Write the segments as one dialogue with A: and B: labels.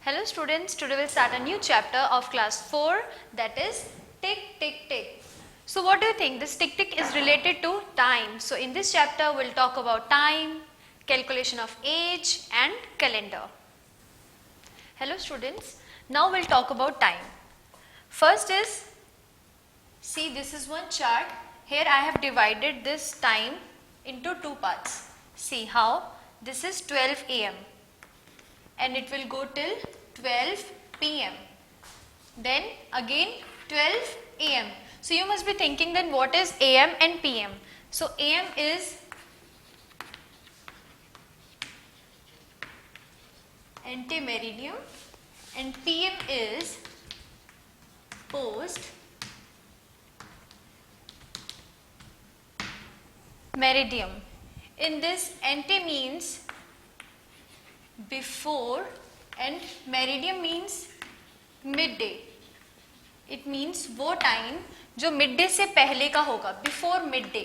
A: Hello students, today we'll start a new chapter of class 4, that is tick tick tick. So what do you think? This tick tick is related to time. So in this chapter we'll talk about time, calculation of age and calendar. Hello students, now we'll talk about time. First is, see, this is one chart. Here I have divided this time into two parts. See how? This is 12 am. And it will go till 12 pm. Then again 12 am. So you must be thinking, then what is am and pm? So am is ante-meridiem and pm is post meridiem. In this, ante means before and meridiem means mid day. It means वो time जो mid day से पहले का होगा, before mid day.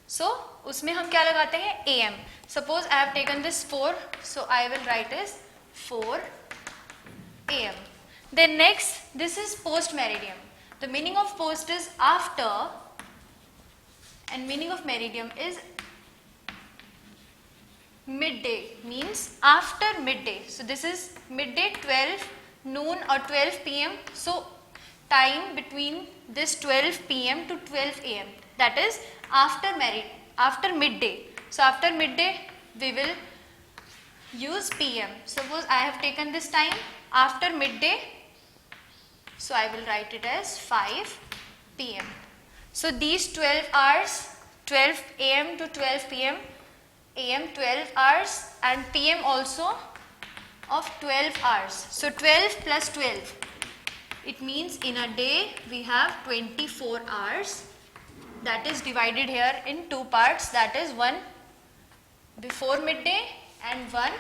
A: सो उसमें हम क्या लगाते हैं? A M. Suppose I have taken this 4, so I will write is 4 AM. Then next, this is post meridiem. The meaning of post is after and meaning of meridium is midday, means after midday. So this is midday, 12 noon or 12 pm. So time between this 12 pm to 12 am, that is after midday. So after midday we will use pm. Suppose I have taken this time after midday, so I will write it as 5 pm. So these 12 hours, 12 am to 12 pm, am 12 hours and pm also of 12 hours. So 12 plus 12, it means in a day we have 24 hours. That is divided here in two parts, that is one before midday and one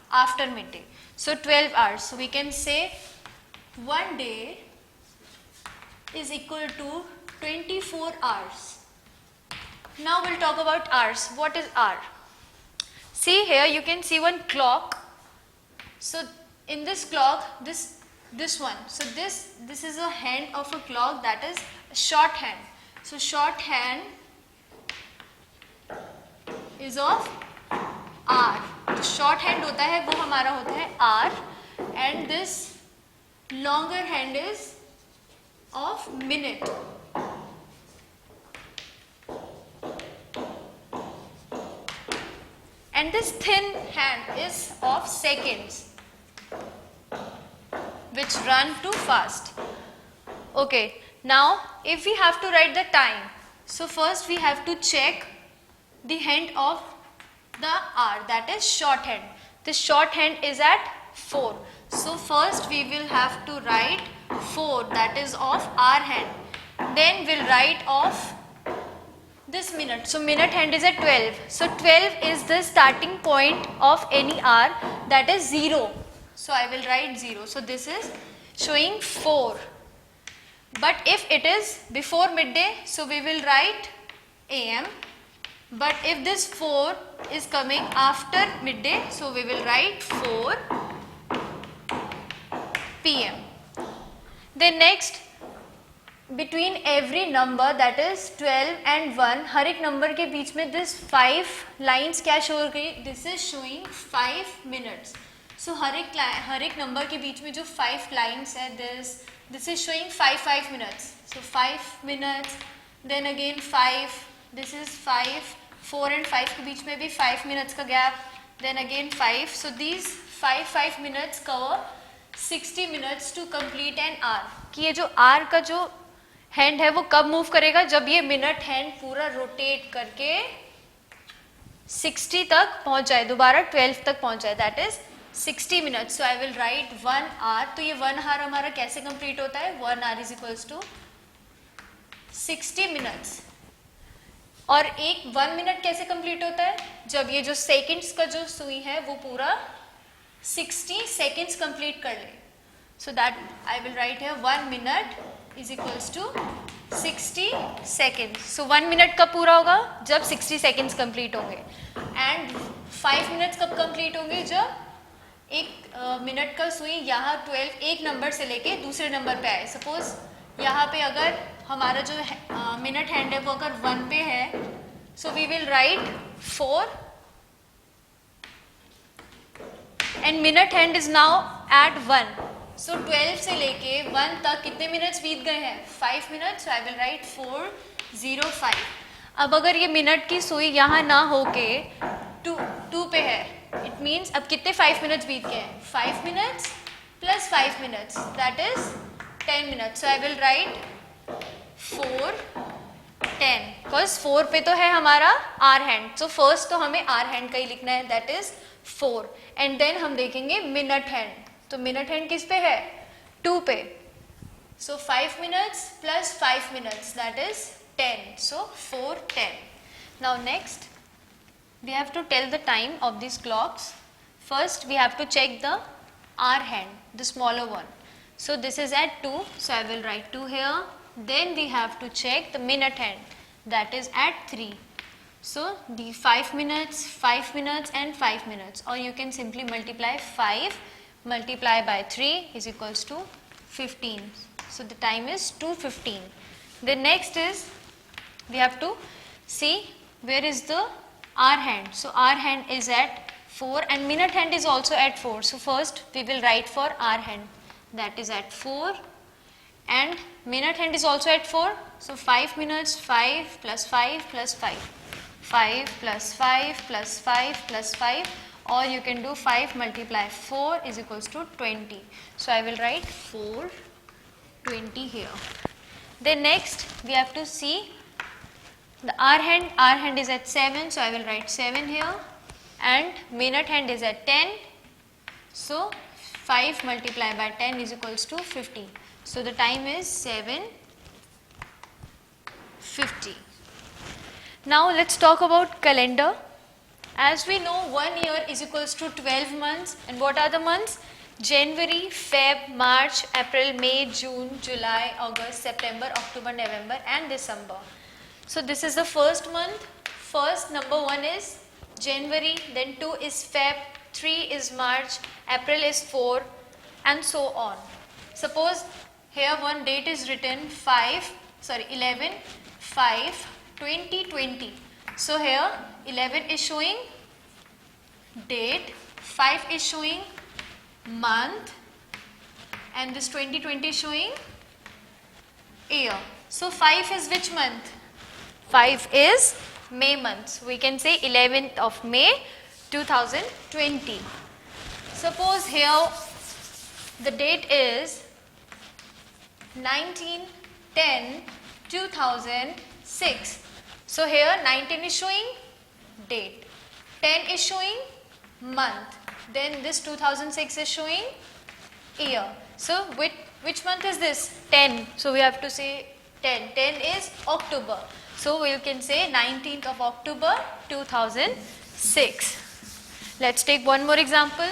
A: after midday. So 12 hours. So we can say one day is equal to 24 hours. Now we'll talk about hours. What is hour? See here, you can see one clock. So in this clock, this one. So this is a hand of a clock, that is shorthand. So shorthand is of hour. जो shorthand होता है वो हमारा होता है hour, and this longer hand is of minute. And this thin hand is of seconds, which run too fast. Okay, now if we have to write the time, so first we have to check the hand of the hour, that is shorthand. This shorthand is at 4. So first we will have to write 4, that is of hour hand. Then we'll write of this minute. So minute hand is at 12. So 12 is the starting point of any hour, that is 0. So I will write 0. So this is showing 4. But if it is before midday, so we will write AM. But if this 4 is coming after midday, so we will write 4 PM. Then next, between every number, that is 12 and 1, हर एक number के बीच में this 5 lines क्या show हो गई? This is showing 5 minutes. So हर एक number के बीच में जो 5 lines है, this is showing 5 minutes. So 5 minutes, then again 5, this is 5, 4 and 5 के बीच में भी 5 minutes का gap, then again 5. So these 5 minutes cover 60 minutes to complete an hour. कि ये जो hour का जो हैंड है वो कब मूव करेगा? जब ये मिनट हैंड पूरा रोटेट करके 60 तक पहुंच जाए, दोबारा 12 तक पहुंच जाए, that is 60 minutes. So I will write 1 hour. तो ये 1 आवर हमारा कैसे कंप्लीट होता है? 1 hour is equals to 60 minutes. और एक 1 मिनट कैसे कंप्लीट होता है? जब ये जो सेकेंड्स का जो सुई है वो पूरा 60 सेकेंड्स कंप्लीट कर ले. So that I will right है 1 minute is equals to 60 seconds. So 1 minute कब पूरा होगा? जब 60 seconds complete होंगे. And 5 minutes कब complete होंगे? जब एक मिनट का सुई यहाँ 12 एक नंबर से लेके दूसरे नंबर पे आए. सपोज यहाँ पे अगर हमारा जो मिनट हैंड है वो अगर 1 पे है, so we will write 4 and minute hand is now at 1. सो 12 से लेके 1 तक कितने मिनट्स बीत गए हैं? 5 मिनट्स. I will right 4:05. अब अगर ये मिनट की सुई यहाँ ना होके 2 पे है, इट मीन्स अब कितने 5 मिनट्स बीत गए हैं? 5 minutes plus 5 minutes, that is 10 minutes. So I will right 4:10 because 4 पे तो है हमारा आर हैंड. सो फर्स्ट तो हमें आर हैंड का ही लिखना है, दैट इज 4. एंड देन हम देखेंगे मिनट हैंड. तो मिनट हैंड किस पे है? 2 पे. सो 5 minutes plus 5 minutes, that is 10. So 4:10. Now next we have to tell the time of these clocks. First we have to check the hour hand, the smaller one. So this is at 2, so I will write 2 here. Then we have to check the minute hand, that is at 3. So the 5 minutes, 5 minutes and 5 minutes, or you can simply multiply 5 multiply by 3 is equals to 15. So the time is 2:15. The next is we have to see where is the hour hand. So hour hand is at 4 and minute hand is also at 4. So first we will write for hour hand, that is at 4, and minute hand is also at 4. So 5 minutes, 5 plus 5 plus 5, 5 plus 5 plus 5 plus 5, or you can do 5 multiply 4 is equals to 20. So I will write 4:20 here. Then next we have to see the hour hand is at 7, so I will write 7 here, and minute hand is at 10, so 5 multiply by 10 is equals to 50. So the time is 7:50. Now let's talk about calendar. As we know, 1 year is equals to 12 months, and what are the months? January, Feb, March, April, May, June, July, August, September, October, November and December. So this is the first month. First, number 1 is January, then 2 is Feb, 3 is March, April is 4 and so on. Suppose here one date is written 11/5/2020. So here 11 is showing date, 5 is showing month, and this 2020 is showing year. So 5 is which month? 5 is May month. So we can say 11th of May 2020. Suppose here the date is 19/10/2006. So here 19 is showing date, 10 is showing month, then this 2006 is showing year. So which month is this? 10. So we have to say 10. 10 is October. So we can say 19th of October 2006. Let's take one more example.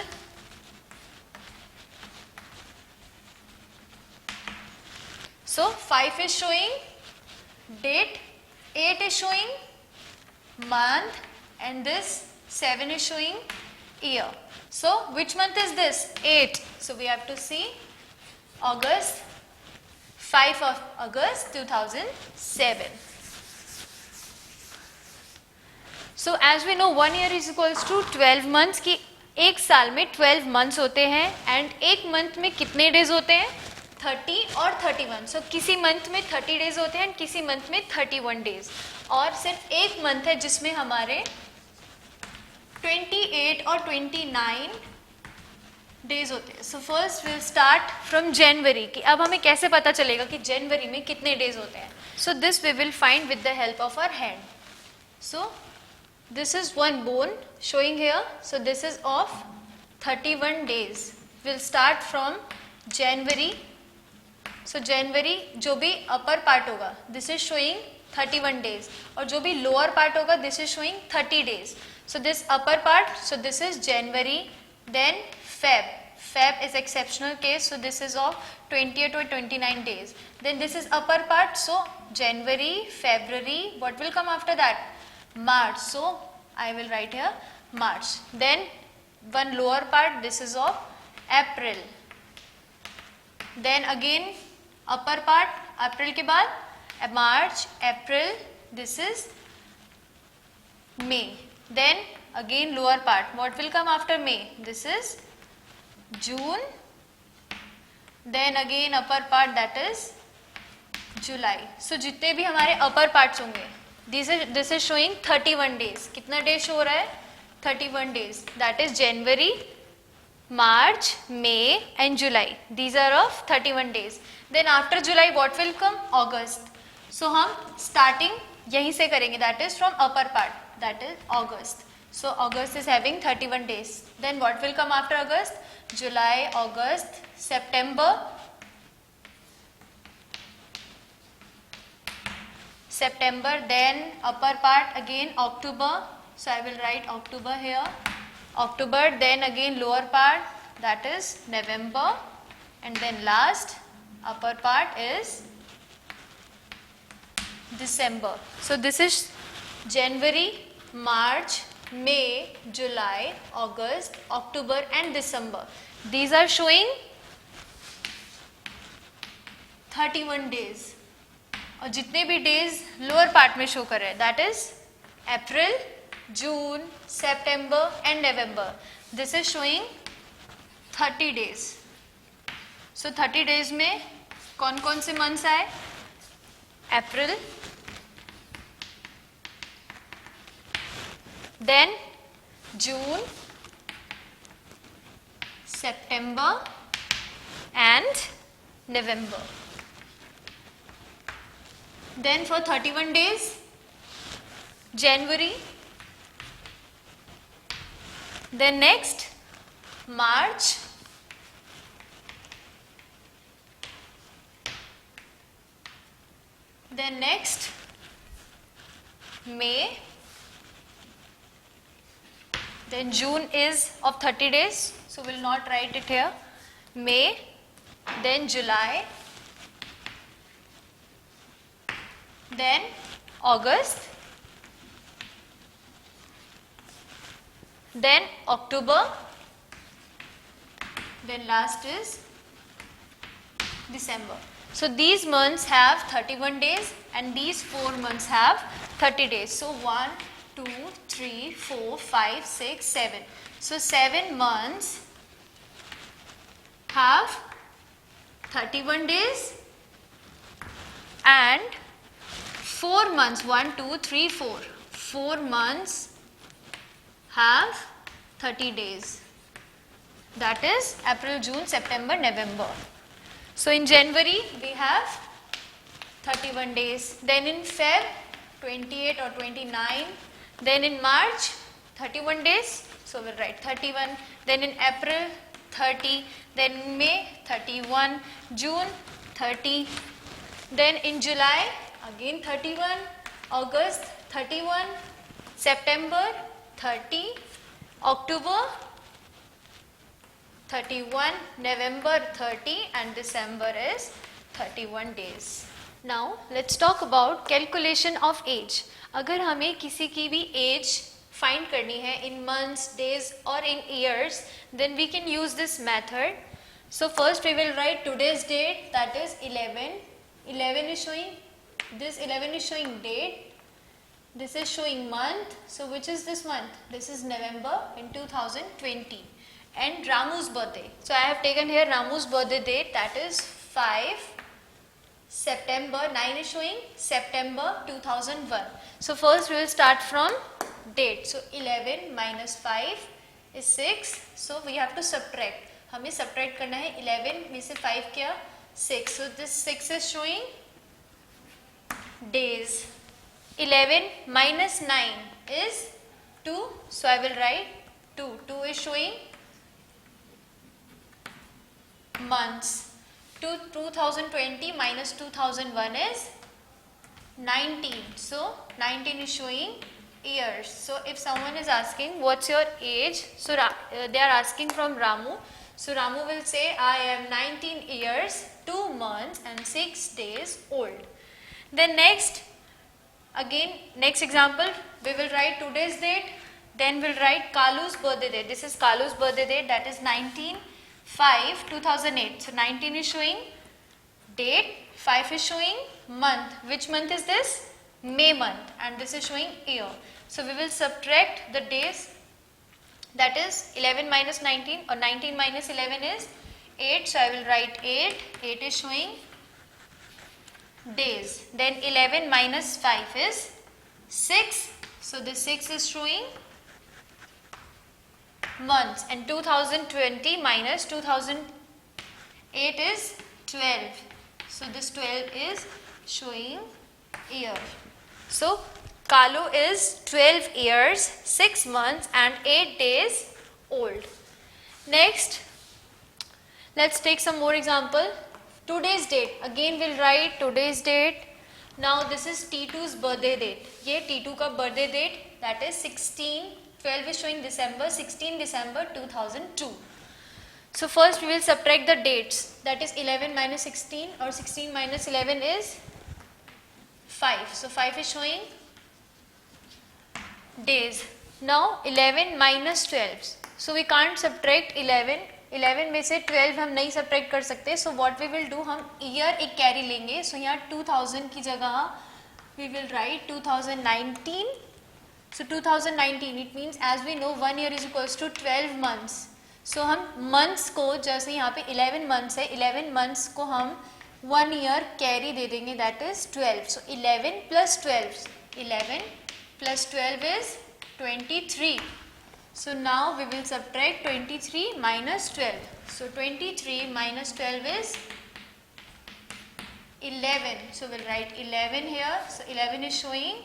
A: So 5 is showing date, 8 is showing month, and this 7 is showing year. So which month is this? 8. So we have to see August, 5 of August 2007. So as we know, 1 year is equals to 12 months. कि एक साल में 12 months होते हैं, and एक month में कितने days होते हैं? 30 और 31. So किसी month में 30 days होते हैं, and किसी month में 31 days. और सिर्फ एक month है जिसमें हमारे 28 और 29 days होते हैं. So first we'll start from January. कि अब हमें कैसे पता चलेगा कि जनवरी में कितने days होते हैं? So this we will find with the help of our hand. So this is one bone showing here. So this is of 31 days. We'll start from January. So January जो भी upper part होगा, this is showing 31 days, और जो भी lower part होगा, this is showing 30 days. So this upper part, so this is January, then Feb. Feb is exceptional case, so this is of 28 or 29 days. Then this is upper part, so January, February, what will come after that? March. So I will write here March. Then one lower part, this is of April. Then again upper part, April के बाद March, April, this is May. Then again lower part, what will come after May? This is June. Then again upper part, that is July. So जितने भी हमारे upper parts होंगे, this is showing 31 days. कितना days show हो रहा है? 31 days. That is January, March, May and July. These are of 31 days. Then after July what will come? August. So हम starting यहीं से करेंगे, that is from upper part, that is August. So August is having 31 days. Then what will come after August? July, August, September, then upper part again October. So I will write October here. October, then again lower part, that is November, and then last upper part is December. So this is January, March, May, July, August, October and December. These are showing 31 days. और जितने भी days lower part में show कर रहे हैं, that is April, June, September and November. This is showing 30 days. So 30 days में कौन कौन से months आए? April, then June, September and November. Then for 31 days, January, then next March, then next May, then June is of 30 days, so we will not write it here. May, then July, then August, then October, then last is December. So these months have 31 days and these 4 months have 30 days. So 1, 2, 3, 4, 5, 6, 7. So 7 months have 31 days and 4 months, 1, 2, 3, 4. 4 months have 30 days. That is April, June, September, November. So in January we have 31 days. Then in Feb 28 or 29. Then in March 31 days. So we'll write 31. Then in April 30. Then in May 31. June 30. Then in July again 31. August 31. September 30. October 31, November 30 and December is 31 days. Now let's talk about calculation of age. अगर हमें किसी की भी age find करनी है in months, days or in years, then we can use this method. So first we will write today's date, that is 11. 11 is showing, this 11 is showing date. This is showing month. So which is this month? This is November in 2020. And Ramu's birthday. So I have taken here Ramu's birthday date, that is 5 September. 9 is showing September 2001. So first we will start from date. So 11 minus 5 is 6. So we have to subtract. हमें subtract करना है 11 में से 5 क्या? 6. So this 6 is showing days. 11 minus 9 is 2. So I will write 2. 2 is showing months. 2020 minus 2001 is 19. So 19 is showing years. So if someone is asking what's your age, so they are asking from Ramu. So Ramu will say I am 19 years, 2 months and 6 days old. Then next, again next example, we will write today's date, Then we'll write Kalu's birthday date. This is Kalu's birthday date, that is 19/5/2008. So 19 is showing date, 5 is showing month. Which month is this? May month, and this is showing year. So we will subtract the days, that is 11 minus 19, or 19 minus 11 is 8. So I will write 8. 8 is showing days. Then 11 minus 5 is 6. So this 6 is showing months, and 2020 minus 2008 is 12. So this 12 is showing year. So Kalu is 12 years, 6 months and 8 days old. Next, let's take some more example. Today's date. Again we'll write today's date. Now this is T2's birthday date. ये T2 का birthday date, that is 16. 12 is showing December, 16 December 2002. So first we will subtract the dates, that is 11 minus 16, or 16 minus 11 is 5. So 5 is showing days. Now 11 minus 12. So we can't subtract 11. 11 में से 12 हम नहीं subtract कर सकते. So what we will do, हम year एक carry लेंगे. So यहाँ 2000 की जगह we will write 2019. So 2019, it means as we know 1 year is equals to 12 months. So हम months को, जैसे यहाँ पे 11 months है, 11 months को हम 1 year carry दे देंगे, that is 12. So 11 plus 12. 11 plus 12 is 23. So now we will subtract 23 minus 12. So 23 minus 12 is 11. So we'll write 11 here. So 11 is showing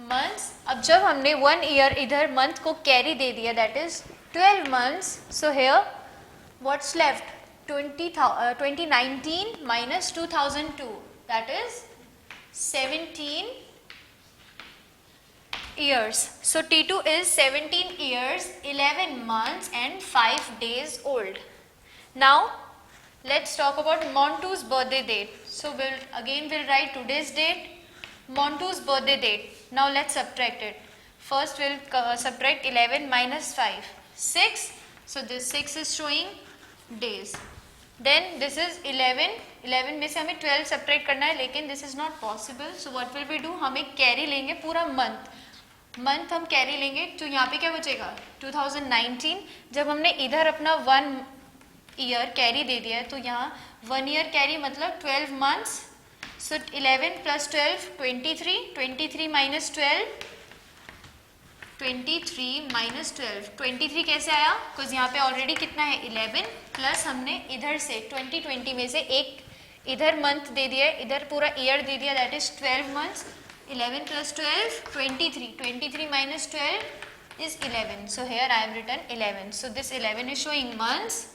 A: months. अब जब हमने 1 year इधर month को carry दे दिया, that is 12 months. So here what's left? 2019 minus 2002, that is 17 years. So T2 is 17 years, 11 months and 5 days old. Now let's talk about Montu's birthday date. So we'll write today's date, Montu's birthday date. Now let's subtract it. First we'll subtract 11 minus 5, 6. So this 6 is showing days. Then this is 11. 11 में से हमें 12 subtract करना है, लेकिन this is not possible. So what will we do? हम एक carry लेंगे पूरा month हम carry लेंगे. तो यहाँ पे क्या बचेगा? 2019. जब हमने इधर अपना 1 year carry दे दिया है, तो यहाँ 1 year carry मतलब 12 months. So 11 plus 12, 23. 23 minus 12, 23 minus 12. 23 कैसे आया? Because यहाँ पे already कितना है? 11 plus हमने इधर से 2020 में से एक इधर month दे दिया है, इधर पूरा year दे दिया, that is 12 months. 11 plus 12, 23. 23 minus 12 is 11. So here I have written 11. So this 11 is showing months.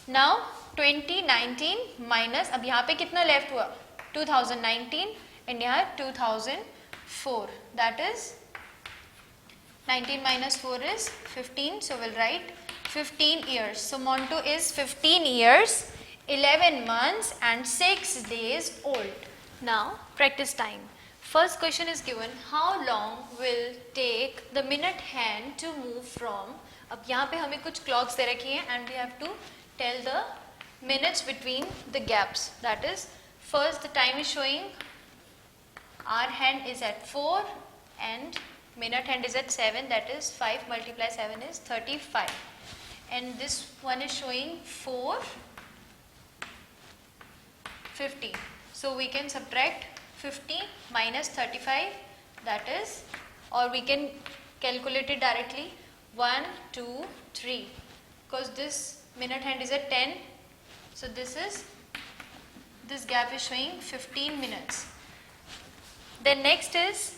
A: Now 2019 minus, अब यहाँ पे कितना left हुआ? 2019 and यहाँ 2004, that is 19 minus 4 is 15. So we'll write 15 years. So Montu is 15 years, 11 months and 6 days old. Now practice time. First question is given, how long will take the minute hand to move from, अब यहाँ पे हमें कुछ clocks दे रखी हैं and we have to tell the minutes between the gaps. That is, first the time is showing our hand is at 4 and minute hand is at 7, that is 5 multiply 7 is 35, and this one is showing 4, 50. So we can subtract 50 minus 35, that is, or we can calculate it directly, 1, 2, 3, because this minute hand is at 10. So this gap is showing 15 minutes. Then next is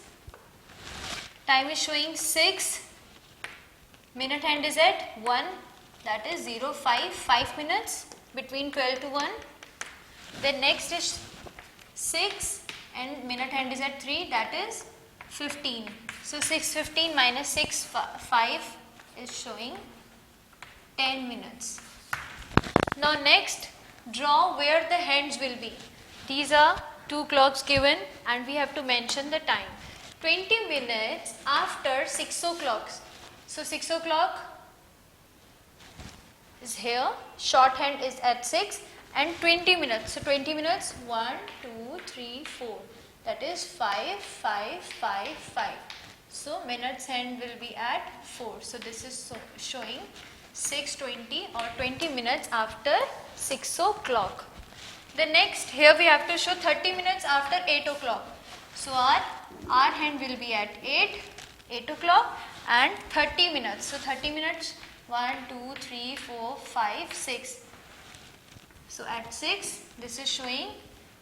A: time is showing 6, minute hand is at 1, that is 0, 5 minutes between 12 to 1. Then next is 6 and minute hand is at 3, that is 15. So 6:15 minus 6:5 is showing 10 minutes. Now next, draw where the hands will be. These are two clocks given and we have to mention the time. 20 minutes after 6 o'clock. So 6 o'clock is here, shorthand is at 6 and 20 minutes. So 20 minutes 1, 2, 3, 4, that is 5, 5, 5, 5. So minutes hand will be at 4. So this is showing 6:20 or 20 minutes after 6 o'clock. The next, here we have to show 30 minutes after 8 o'clock. So our hand will be at 8 o'clock and 30 minutes. So 30 minutes 1, 2, 3, 4, 5, 6. So at 6 this is showing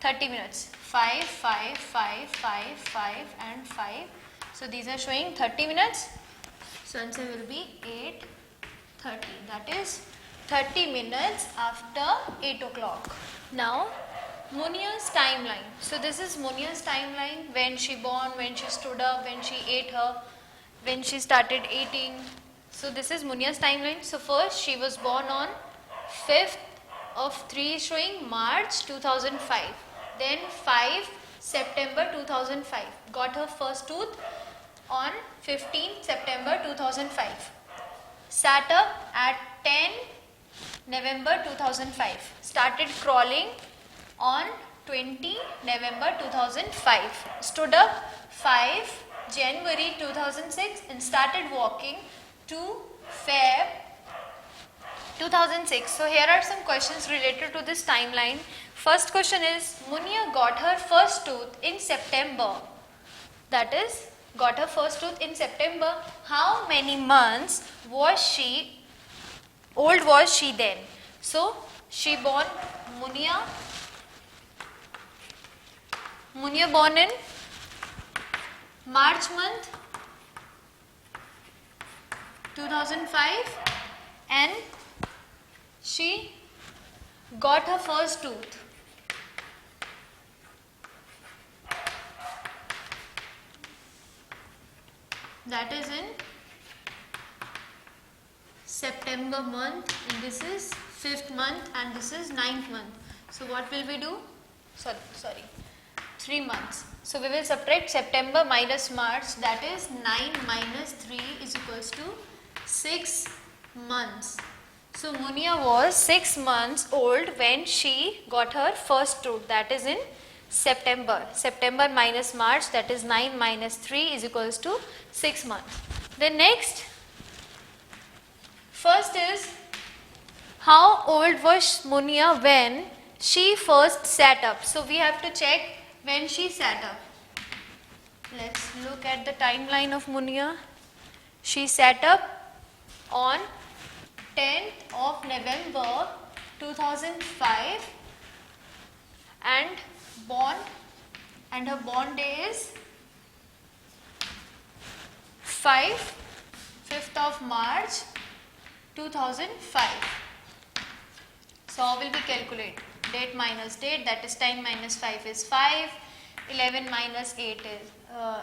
A: 30 minutes 5, 5, 5, 5, 5 and 5. So these are showing 30 minutes. So answer will be 8:30. That is 30 minutes after 8 o'clock. Now Munia's timeline. So this is Munia's timeline, when she born, when she stood up, when she ate her, when she started eating. So this is Munia's timeline. So first she was born on 5th of 3 showing March 2005. Then 5 September 2005. Got her first tooth on 15 September 2005. Sat up at 10 November 2005. Started crawling on 20 November 2005. Stood up 5 January 2006 and started walking 2 Feb 2006. So here are some questions related to this timeline. First question is, Munia got her first tooth in September. That is, got her first tooth in September. How many months was she, old was she then? So she born, Munia born in March month 2005 and she got her first tooth that is in September month, and this is 5th month and this is 9th month. So what will we do? Sorry, 3 months. So we will subtract September minus March, that is 9 minus 3 is equals to 6 months. So Munia was 6 months old when she got her first tooth, that is in September. September minus March, that is 9 minus 3 is equals to 6 months. The next, first is, how old was Munia when she first sat up? So we have to check when she sat up. Let's look at the timeline of Munia. She sat up on 10th of November 2005 and born, and her born day is 5th of March 2005. So how will we calculate? Date minus date, that is 10 minus 5 is 5, 11 minus 8 is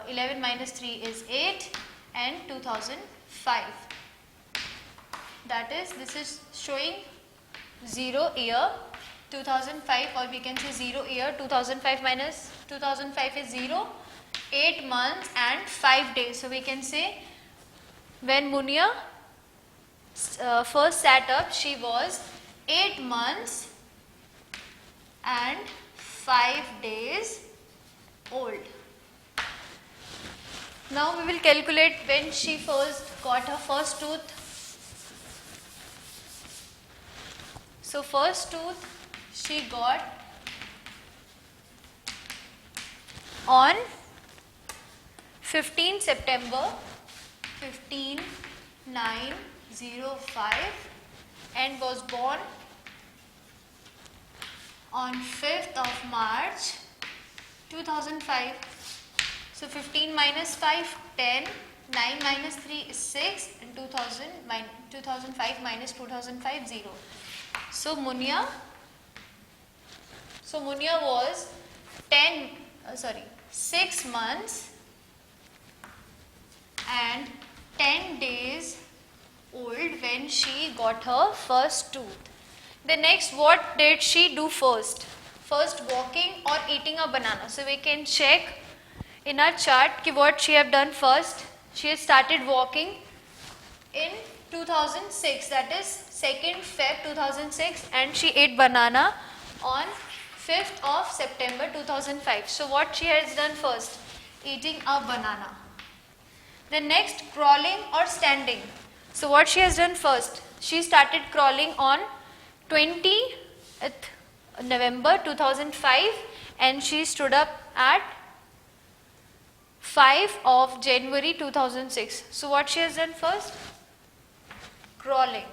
A: 11 minus 3 is 8 and 2005. That is, this is showing 0 year 2005, or we can say 0 year 2005 minus 2005 is 0, 8 months and 5 days. So we can say when Munia first sat up, she was 8 months and 5 days old. Now we will calculate when she first got her first tooth. So first tooth she got on 15 September 15905 and was born on 5th of March 2005. So 15 minus 5, 10, 9 minus 3 is 6 and 2005 minus 2005, 0. So Munia was 6 months and 10 days old when she got her first tooth. The next, what did she do first? First, walking or eating a banana. So we can check in our chart ki what she have done first. She has started walking in 2006, that is 2nd Feb 2006, and she ate banana on 5th of September 2005. So what she has done first? Eating a banana. The next, crawling or standing. So what she has done first? She started crawling on 20th November 2005 and she stood up at 5 of January 2006. So what she has done first? Crawling.